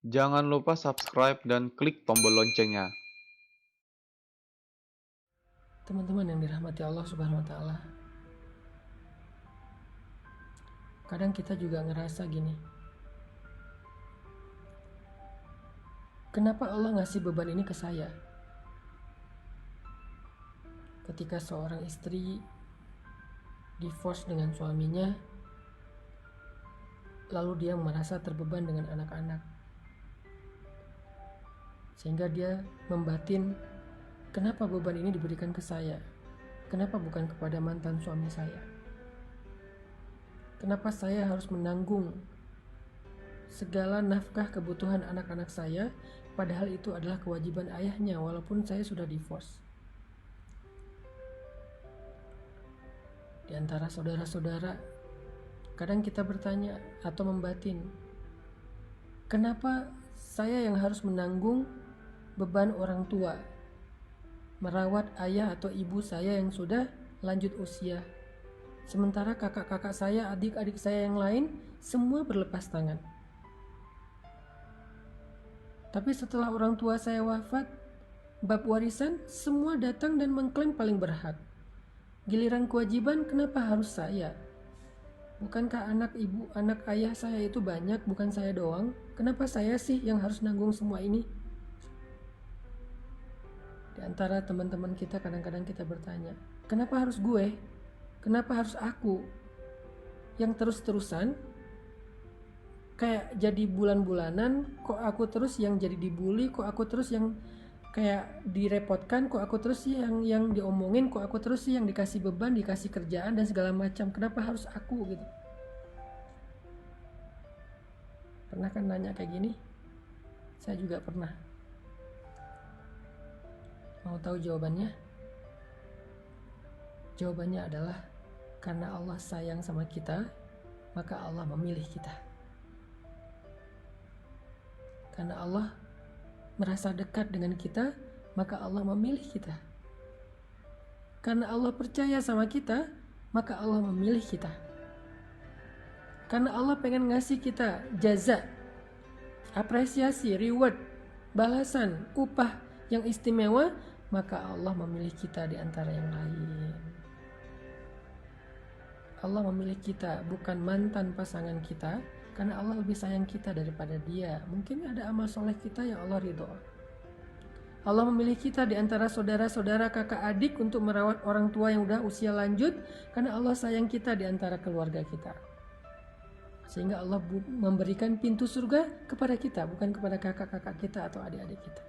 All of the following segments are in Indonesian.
Jangan lupa subscribe dan klik tombol loncengnya. Teman-teman yang dirahmati Allah Subhanahu wa taala. Kadang kita juga ngerasa gini. Kenapa Allah ngasih beban ini ke saya? Ketika seorang istri divorce dengan suaminya, lalu dia merasa terbeban dengan anak-anak. Sehingga dia membatin, kenapa beban ini diberikan ke saya? Kenapa bukan kepada mantan suami saya? Kenapa saya harus menanggung segala nafkah kebutuhan anak-anak saya, padahal itu adalah kewajiban ayahnya walaupun saya sudah divorce. Di antara saudara-saudara, kadang kita bertanya atau membatin, kenapa saya yang harus menanggung beban orang tua, merawat ayah atau ibu saya yang sudah lanjut usia, sementara kakak-kakak saya, adik-adik saya yang lain semua berlepas tangan. Tapi setelah orang tua saya wafat, bab warisan semua datang dan mengklaim paling berhak. Giliran kewajiban kenapa harus saya? Bukankah anak ibu, anak ayah saya itu banyak, bukan saya doang? Kenapa saya sih yang harus nanggung semua ini? Di antara teman-teman kita kadang-kadang kita bertanya, kenapa harus gue? Kenapa harus aku? Yang terus-terusan kayak jadi bulan-bulanan, kok aku terus yang jadi dibully, kok aku terus yang kayak direpotkan, kok aku terus sih yang diomongin, kok aku terus sih yang dikasih beban, dikasih kerjaan dan segala macam. Kenapa harus aku gitu? Pernah kan nanya kayak gini? Saya juga pernah. Mau tahu jawabannya? Jawabannya adalah karena Allah sayang sama kita, maka Allah memilih kita. Karena Allah merasa dekat dengan kita, maka Allah memilih kita. Karena Allah percaya sama kita, maka Allah memilih kita. Karena Allah pengen ngasih kita jaza, apresiasi, reward, balasan, upah yang istimewa, maka Allah memilih kita di antara yang lain. Allah memilih kita, bukan mantan pasangan kita, karena Allah lebih sayang kita daripada dia. Mungkin ada amal soleh kita yang Allah ridho. Allah memilih kita di antara saudara-saudara, kakak adik untuk merawat orang tua yang udah usia lanjut, karena Allah sayang kita di antara keluarga kita. Sehingga Allah memberikan pintu surga kepada kita, bukan kepada kakak-kakak kita atau adik-adik kita.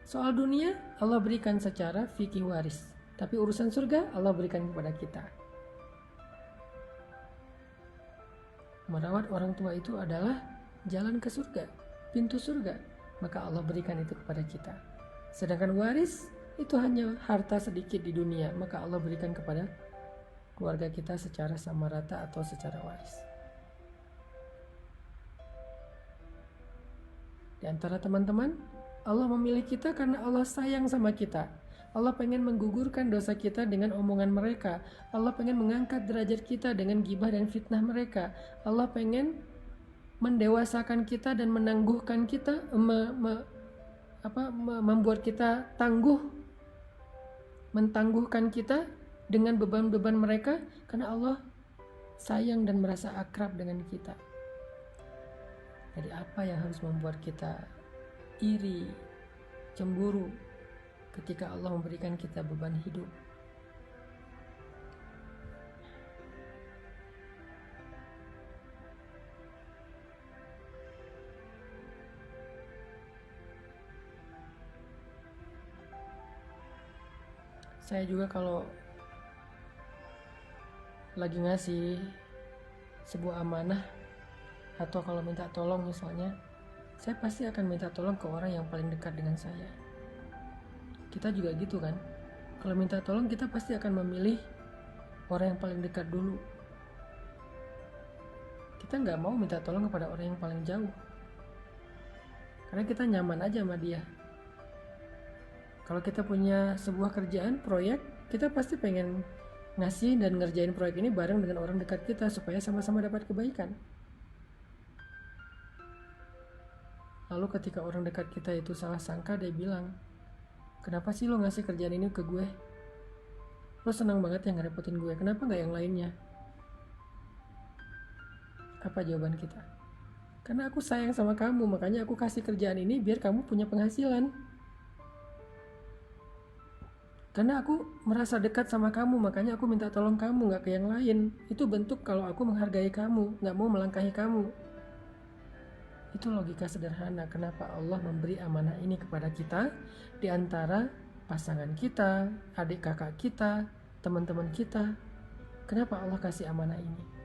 Soal dunia Allah berikan secara fikih waris, tapi urusan surga Allah berikan kepada kita. Merawat orang tua itu adalah jalan ke surga, pintu surga, maka Allah berikan itu kepada kita. Sedangkan waris itu hanya harta sedikit di dunia, maka Allah berikan kepada keluarga kita secara sama rata atau secara waris. Di antara teman-teman, Allah memilih kita karena Allah sayang sama kita. Allah pengen menggugurkan dosa kita dengan omongan mereka. Allah pengen mengangkat derajat kita dengan gibah dan fitnah mereka. Allah pengen mendewasakan kita dan menangguhkan kita, membuat kita tangguh, mentangguhkan kita dengan beban-beban mereka, karena Allah sayang dan merasa akrab dengan kita. Jadi apa yang harus membuat kita iri, cemburu ketika Allah memberikan kita beban hidup? Saya juga kalau lagi ngasih sebuah amanah atau kalau minta tolong misalnya, saya pasti akan minta tolong ke orang yang paling dekat dengan saya. Kita juga gitu kan? Kalau minta tolong kita pasti akan memilih orang yang paling dekat dulu. Kita nggak mau minta tolong kepada orang yang paling jauh, karena kita nyaman aja sama dia. Kalau kita punya sebuah kerjaan, proyek, kita pasti pengen ngasih dan ngerjain proyek ini bareng dengan orang dekat kita supaya sama-sama dapat kebaikan. Lalu ketika orang dekat kita itu salah sangka, dia bilang, kenapa sih lo ngasih kerjaan ini ke gue? Lo senang banget yang ngerepotin gue, kenapa gak yang lainnya? Apa jawaban kita? Karena aku sayang sama kamu, makanya aku kasih kerjaan ini biar kamu punya penghasilan. Karena aku merasa dekat sama kamu, makanya aku minta tolong kamu, gak ke yang lain. Itu bentuk kalau aku menghargai kamu, gak mau melangkahi kamu. Itu logika sederhana kenapa Allah memberi amanah ini kepada kita, di antara pasangan kita, adik kakak kita, teman-teman kita. Kenapa Allah kasih amanah ini?